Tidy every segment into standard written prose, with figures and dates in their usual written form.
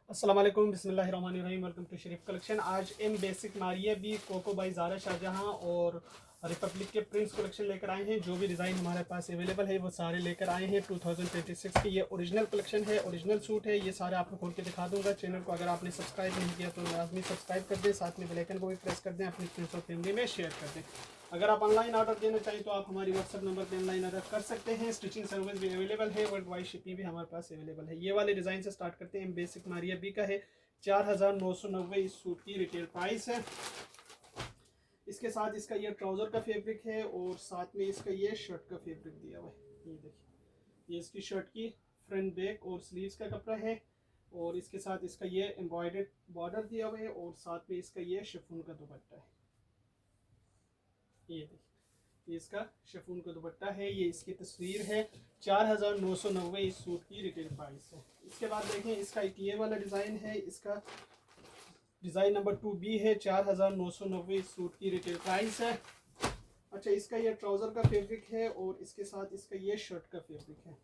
अस्सलाम वालेकुम, बिस्मिल्लाहिर्रहमानिर्रहीम। Welcome to Sharif collection. आज M basic Maria B Coco by Zara Shahjahan और रिपब्लिक के प्रिंट्स कलेक्शन लेकर आए हैं। जो भी डिज़ाइन हमारे पास अवेलेबल है वो सारे लेकर आए हैं। 2026 की ये ओरिजिनल कलेक्शन है, ओरिजिनल सूट है। ये सारे आपको खोल के दिखा दूंगा। चैनल को अगर आपने सब्सक्राइब नहीं किया तो लाजमी सब्सक्राइब कर दें, साथ में बेल आइकन को भी प्रेस कर दें, अपनी फ्रेंड्स और फैमिली में शेयर कर दें। अगर आप ऑनलाइन ऑर्डर देना चाहें तो आप हमारी व्हाट्सएप नंबर पर ऑनलाइन ऑर्डर कर सकते हैं। स्टिचिंग सर्विस भी अवेलेबल है, वर्ल्ड वाइड शिपिंग भी हमारे पास अवेलेबल है। ये वाले डिज़ाइन से स्टार्ट करते हैं। बेसिक मारिया बी का है, 4990 इस सूट की रिटेल प्राइस है। इसके साथ इसका ये ट्राउज़र का फैब्रिक है और साथ में इसका ये शर्ट का फैब्रिक दिया हुआ है। ये देखिए, ये इसकी शर्ट की फ्रंट बैक और स्लीव्स का कपड़ा है और इसके साथ इसका ये एम्ब्रॉयडर्ड बॉर्डर दिया हुआ है और साथ में इसका ये शिफॉन का दुपट्टा है। ये देखिए, ये इसका शिफॉन का दुपट्टा है। ये इसकी तस्वीर है। 4990 इस सूट की रिटेल प्राइस है। इसके बाद देखें, इसका एक ये वाला डिज़ाइन है। इसका डिज़ाइन नंबर 2B है। 4990 इस सूट की रिटेल प्राइस है। अच्छा, इसका ये ट्राउज़र का फैब्रिक है और इसके साथ इसका ये शर्ट का फैब्रिक है।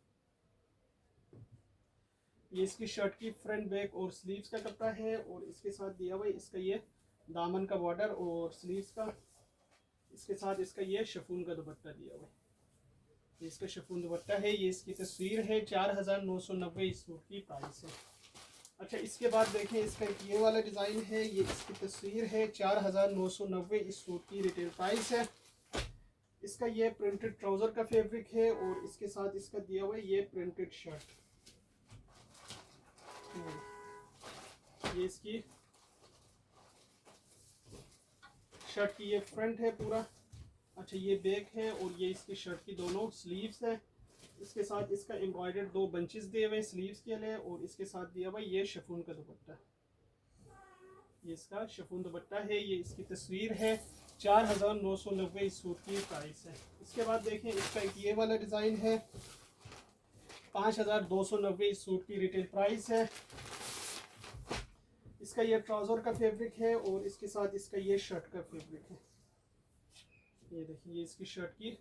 ये इसकी शर्ट की फ्रंट बैक और स्लीव्स का कपड़ा है और इसके साथ दिया हुआ है इसका ये दामन का बॉर्डर और स्लीव्स का। इसके साथ इसका ये शिफॉन का दुपट्टा दिया हुआ है। ये इसका शिफॉन दुपट्टा है। ये इसकी तस्वीर है। 4990 इस सूट की प्राइस है। अच्छा, इसके बाद देखें, इसका एक ये वाला डिज़ाइन है। ये इसकी तस्वीर है। 4990 इस सूट की रिटेल प्राइस है। इसका ये प्रिंटेड ट्राउज़र का फैब्रिक है और इसके साथ इसका दिया हुआ है ये प्रिंटेड शर्ट। ये इसकी शर्ट की ये फ्रंट है पूरा। अच्छा, ये बैक है और ये इसकी शर्ट की दोनों स्लीव्स है। इसके साथ इसका एम्ब्रॉयडर्ड दो बंचेस दिए हुए स्लीव्स के लिए और इसके साथ दिया हुआ ये शिफॉन का दुपट्टा। ये इसका शिफॉन दुपट्टा है। ये इसकी तस्वीर है। 4990 इस सूट की प्राइस है। इसके बाद देखें, इसका एक ये वाला डिज़ाइन है। 5290 इस सूट की रिटेल प्राइस है। इसका ये ट्राउज़र का फैब्रिक है और इसके साथ इसका ये शर्ट का फैब्रिक है। ये देखिए, ये इसकी शर्ट की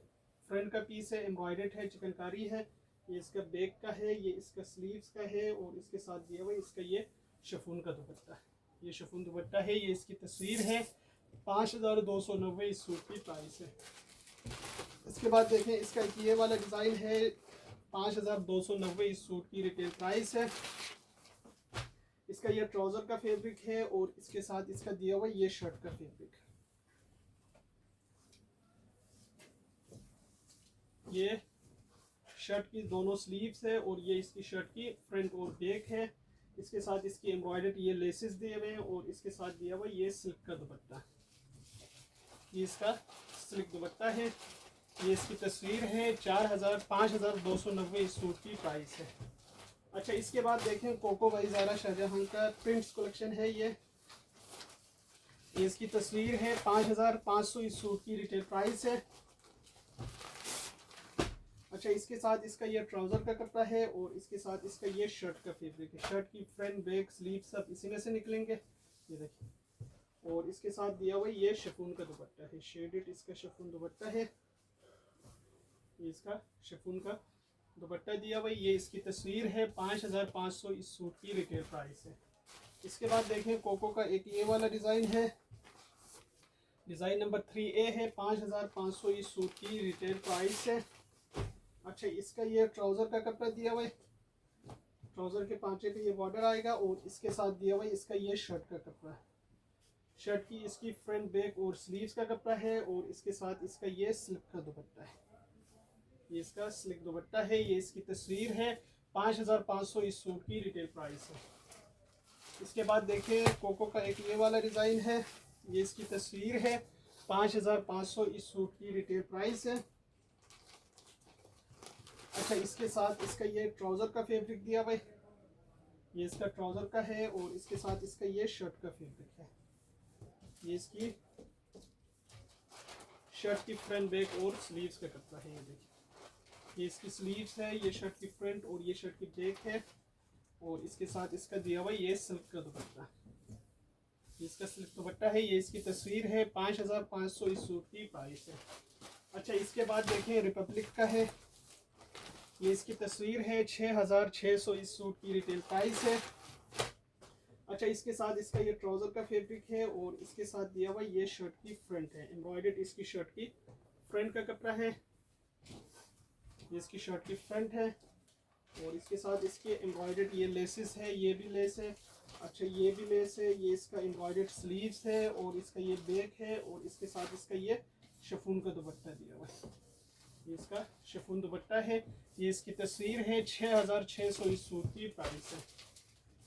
फ्रंट का पीस है, एम्ब्रॉयडर्ड है, चिकनकारी है। ये इसका बैक का है, ये इसका स्लीव्स का है और इसके साथ दिया हुआ इसका ये शिफॉन का दुपट्टा है। ये शिफॉन दुपट्टा है। ये इसकी तस्वीर है। 5290 इस सूट की प्राइस है। इसके बाद देखें, इसका एक ये वाला डिज़ाइन है। 5290 इस सूट की रिटेल प्राइस है। इसका ये ट्राउज़र का फैब्रिक है और इसके साथ इसका दिया हुआ ये शर्ट का फैब्रिक। ये शर्ट की दोनों स्लीव्स है और ये इसकी शर्ट की फ्रंट और बैक है। इसके साथ इसकी एम्ब्रॉयडर्ड ये लेसेस दिए हुए हैं और इसके साथ दिया हुआ ये सिल्क का दुपट्टा। ये इसका सिल्क दुपट्टा है। ये इसकी तस्वीर है। 5290 इस सूट की प्राइस है। अच्छा, इसके बाद देखें, कोको बाई ज़ारा शाहजहां का प्रिंट्स कलेक्शन है। ये इसकी तस्वीर है। 5500 इस सूट की रिटेल प्राइस है। अच्छा, इसके साथ इसका ये ट्राउज़र का कपड़ा है और इसके साथ इसका ये शर्ट का फैब्रिक है। शर्ट की फ्रंट बैक स्लीव सब इसी में से निकलेंगे। ये देखिए, और इसके साथ दिया हुआ ये शिफॉन का दुपट्टा है। शेडेड इसका शिफॉन दुपट्टा है। ये इसका शिफॉन का दुपट्टा दिया हुआ। ये इसकी तस्वीर है। 5500 इस सूट की रिटेल प्राइस है। इसके बाद देखें, कोको का एक ये वाला डिज़ाइन है। डिज़ाइन नंबर 3A है। 5500 इस सूट की रिटेल प्राइस है। अच्छा, इसका ये ट्राउज़र का कपड़ा दिया हुआ है। ट्राउज़र के पांचे पे ये बॉर्डर आएगा और इसके साथ दिया हुआ है इसका ये शर्ट का कपड़ा है। शर्ट की इसकी फ्रंट बैक और स्लीव्स का कपड़ा है और इसके साथ इसका ये सिल्क का दुपट्टा है। ये इसका सिल्क दुपट्टा है। ये इसकी तस्वीर है। 5500 इस सूट की रिटेल प्राइस है। इसके बाद देखिए, कोको का एक ये वाला डिज़ाइन है। ये इसकी तस्वीर है। 5500 इस सूट की रिटेल प्राइस है। अच्छा, इसके साथ इसका ये ट्राउज़र का फैब्रिक दिया हुआ है। ये इसका ट्राउज़र का है और इसके साथ इसका ये शर्ट का फैब्रिक है। ये इसकी शर्ट की फ्रंट बैक और स्लीव्स का कपड़ा है। ये देखिए, ये इसकी स्लीव्स है, ये शर्ट की फ्रंट और ये शर्ट की बैक है और इसके साथ इसका दिया हुआ ये सिल्क का दुपट्टा। ये इसका सिल्क दुपट्टा है। ये इसकी तस्वीर है। 5500 इस सूट की प्राइस है। अच्छा, इसके बाद देखें, रिपब्लिक का है। ये इसकी तस्वीर है। 6600 इस सूट की रिटेल प्राइस है। अच्छा, इसके साथ इसका ये ट्राउज़र का फैब्रिक है और इसके साथ दिया हुआ ये शर्ट की फ्रंट है, एम्ब्रॉयडर्ड इसकी शर्ट की फ्रंट का कपड़ा है। ये इसकी शर्ट की फ्रंट है और इसके साथ इसके एम्ब्रॉयडर्ड ये लेसेस है, ये भी लेस है। अच्छा, ये भी लेस है। ये इसका एम्ब्रॉयडर्ड स्लीव्स है और इसका ये बैक है और इसके साथ इसका ये शिफॉन का दुपट्टा दिया हुआ है। ये इसका शिफॉन दुपट्टा है। ये इसकी तस्वीर है। 6600 इस सूट की प्राइस है।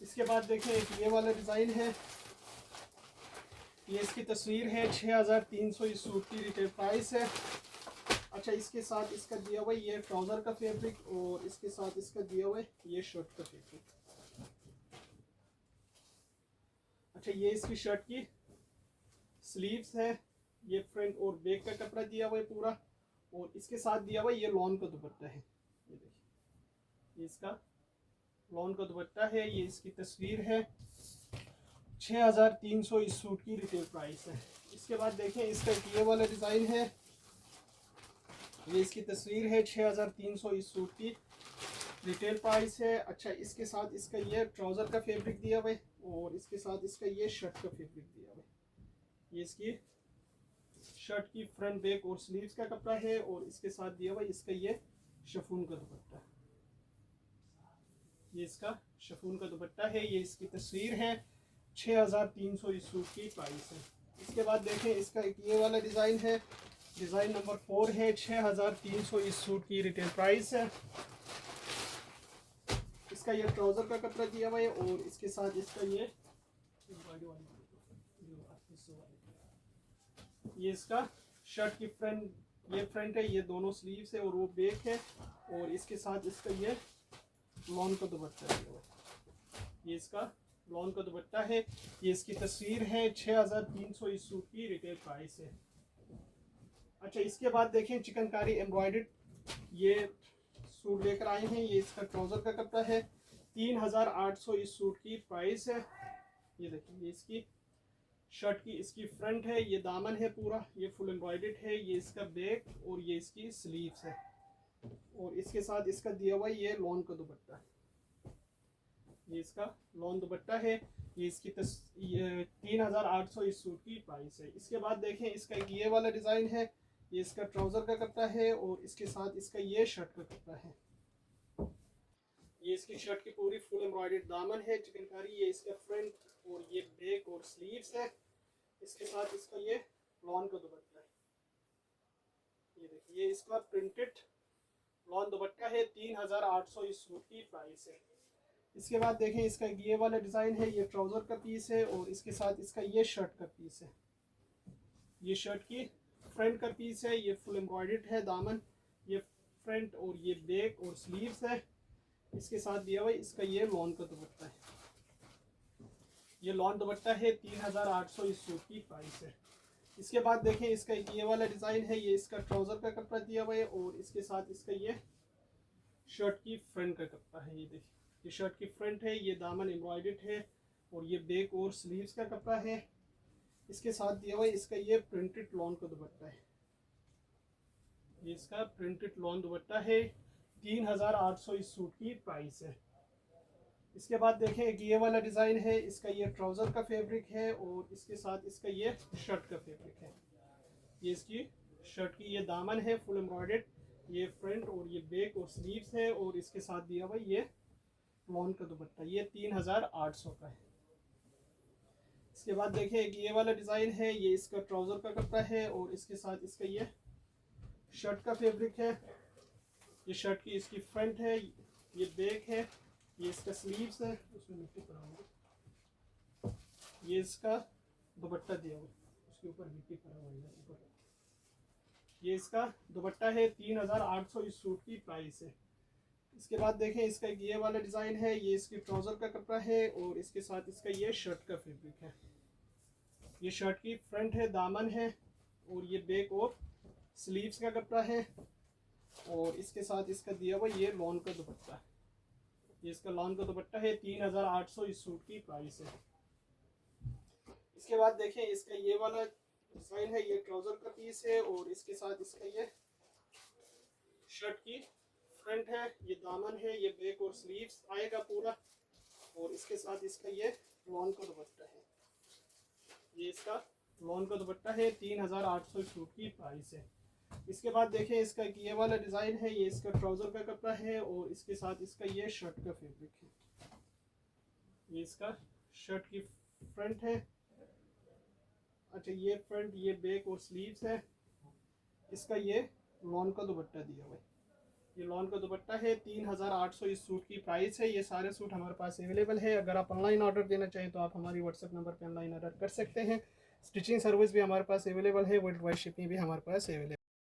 इसके बाद देखें एक ये वाला डिज़ाइन है, ये इसकी तस्वीर है। 6300 इस सूट की रिटेल प्राइस है। अच्छा, इसके साथ इसका दिया हुआ ये ट्राउज़र का फैब्रिक और इसके साथ इसका दिया हुआ ये शर्ट का फैब्रिक। अच्छा, ये इसकी शर्ट की स्लीव्स है, ये फ्रंट और बैक का कपड़ा दिया हुआ है पूरा और इसके साथ दिया हुआ ये लॉन का दुपट्टा है। ये देखिए, ये इसका लॉन का दुपट्टा है। ये इसकी तस्वीर है। 6300 इस सूट की रिटेल प्राइस है। इसके बाद देखें इसका ये वाला डिज़ाइन है, ये इसकी तस्वीर है। 6300 इस सूट की रिटेल प्राइस है। अच्छा, इसके साथ इसका ये ट्राउज़र का फैब्रिक दिया हुआ है और इसके साथ इसका ये शर्ट का फैब्रिक दिया हुआ है। ये इसकी शर्ट की फ्रंट बैक और स्लीव्स का कपड़ा है और इसके साथ दिया हुआ इसका ये शिफॉन का दुपट्टा। ये इसका शिफॉन का दुपट्टा है। ये इसकी तस्वीर है। 6300 इस सूट की प्राइस है। इसके बाद देखें इसका एक ये वाला डिज़ाइन है, डिज़ाइन नंबर 4 है। 6300 इस सूट की रिटेल प्राइस है। इसका ये ट्राउज़र का कपड़ा दिया हुआ है और इसके साथ इसका ये इसका शर्ट की फ्रंट, ये फ्रंट है, ये दोनों स्लीव्स है और वो बैक है और इसके साथ इसका ये लॉन का दुपट्टा दिया हुआ है। ये इसका लॉन का दुपट्टा है। ये इसकी तस्वीर है। 6300 इस सूट की रिटेल प्राइस है। अच्छा, इसके बाद देखें चिकनकारी एम्ब्रॉयडर्ड ये सूट लेकर आए हैं। ये इसका ट्राउज़र का कपड़ा है। 3800 इस सूट की प्राइस है। ये देखिए, ये इसकी शर्ट की इसकी फ्रंट है, ये दामन है पूरा, ये फुल एम्ब्रॉयडर्ड है। ये इसका बैक और ये इसकी स्लीव्स है और इसके साथ इसका दिया हुआ ये लॉन का दुपट्टा। ये इसका लॉन दुपट्टा है। ये इसकी 3800 इस सूट की प्राइस है। इसके बाद देखें इसका एक ये वाला डिज़ाइन है, ये इसका ट्राउज़र का कपड़ा है और इसके साथ इसका ये शर्ट का कपड़ा है। ये इसकी शर्ट की पूरी फुल एम्ब्रॉयडर्ड दामन है चिकनकारी। ये इसका फ्रंट और ये बैक और स्लीव्स है। इसके साथ इसका ये लॉन का दुपट्टा है। ये देखिए, ये इसका प्रिंटेड लॉन दुपट्टा है। 3800 इस सूट की प्राइस है। इसके बाद देखें इसका ये वाला डिज़ाइन है, ये ट्राउज़र का पीस है और इसके साथ इसका ये शर्ट का पीस है। ये शर्ट की फ्रंट का पीस है, ये फुल एम्ब्रॉयडर्ड है दामन, ये फ्रंट और ये बैक और स्लीव्स है। इसके साथ दिया हुआ इसका ये लॉन का दुपट्टा है। ये लॉन दुपट्टा है। 3800 इस सूट की प्राइस है। इसके बाद देखें इसका ये वाला डिज़ाइन है, ये इसका ट्राउज़र का कपड़ा दिया हुआ है और इसके साथ इसका ये शर्ट की फ्रंट का कपड़ा है। ये देखिए, ये शर्ट की फ्रंट है, ये दामन एम्ब्रॉयडर्ड है और ये बैक और स्लीव्स का कपड़ा है। इसके साथ दिया हुआ इसका ये प्रिंटेड लॉन का दुपट्टा है। ये इसका प्रिंटेड लॉन दुपट्टा है। 3800 इस सूट की प्राइस है। इसके बाद देखें एक ये वाला डिज़ाइन है, इसका ये ट्राउज़र का फैब्रिक है और इसके साथ इसका ये शर्ट का फैब्रिक है। ये इसकी शर्ट की ये दामन है फुल एम्ब्रॉयडर्ड, ये फ्रंट और ये बैक और स्लीव्स है और इसके साथ दिया हुआ ये लॉन का दुपट्टा। ये 3800 का है। इसके बाद देखिए एक ये वाला डिज़ाइन है, ये इसका ट्राउज़र का कपड़ा है और इसके साथ इसका ये शर्ट का फैब्रिक है। ये शर्ट की इसकी फ्रंट है, ये बैक है, ये इसका स्लीव्स है, उसमें मिट्टी पड़ा हुआ, ये इसका दुपट्टा दिया हुआ, उसके ऊपर मिट्टी पड़ा हुआ है ऊपर। ये इसका दुपट्टा है। 3800 इस सूट की प्राइस है। इसके बाद देखें इसका ये वाला डिज़ाइन है, ये इसकी ट्राउज़र का कपड़ा है और इसके साथ इसका ये शर्ट का फैब्रिक है। ये शर्ट की फ्रंट है, दामन है और ये बैक और स्लीव्स का कपड़ा है और इसके साथ इसका दिया हुआ ये लॉन का दुपट्टा है। ये इसका लॉन का दुपट्टा है। 3800 इस सूट की प्राइस है। इसके बाद देखें इसका ये वाला डिज़ाइन है, ये ट्राउज़र का पीस है और इसके साथ इसका ये शर्ट की फ्रंट है, ये दामन है, ये बैक और स्लीव्स आएगा पूरा और इसके साथ इसका ये लॉन का दुपट्टा है, ये इसका लॉन का दुपट्टा है। 3800 सूट की प्राइस है। इसके बाद देखें इसका ये वाला डिज़ाइन है, ये इसका ट्राउज़र का कपड़ा है और इसके साथ इसका ये शर्ट का फैब्रिक है। ये इसका शर्ट की फ्रंट है, अच्छा ये फ्रंट, ये बैक और स्लीव्स है। इसका ये लॉन का दुपट्टा दिया हुआ है, ये लॉन का दुपट्टा है। 3800 इस सूट की प्राइस है। ये सारे सूट हमारे पास अवेलेबल है। अगर आप ऑनलाइन ऑर्डर देना चाहें तो आप हमारी व्हाट्सएप नंबर पर ऑनलाइन ऑर्डर कर सकते हैं। स्टिचिंग सर्विस भी हमारे पास अवेलेबल है, वर्ल्ड वाइड शिपिंग भी हमारे पास अवेलेबल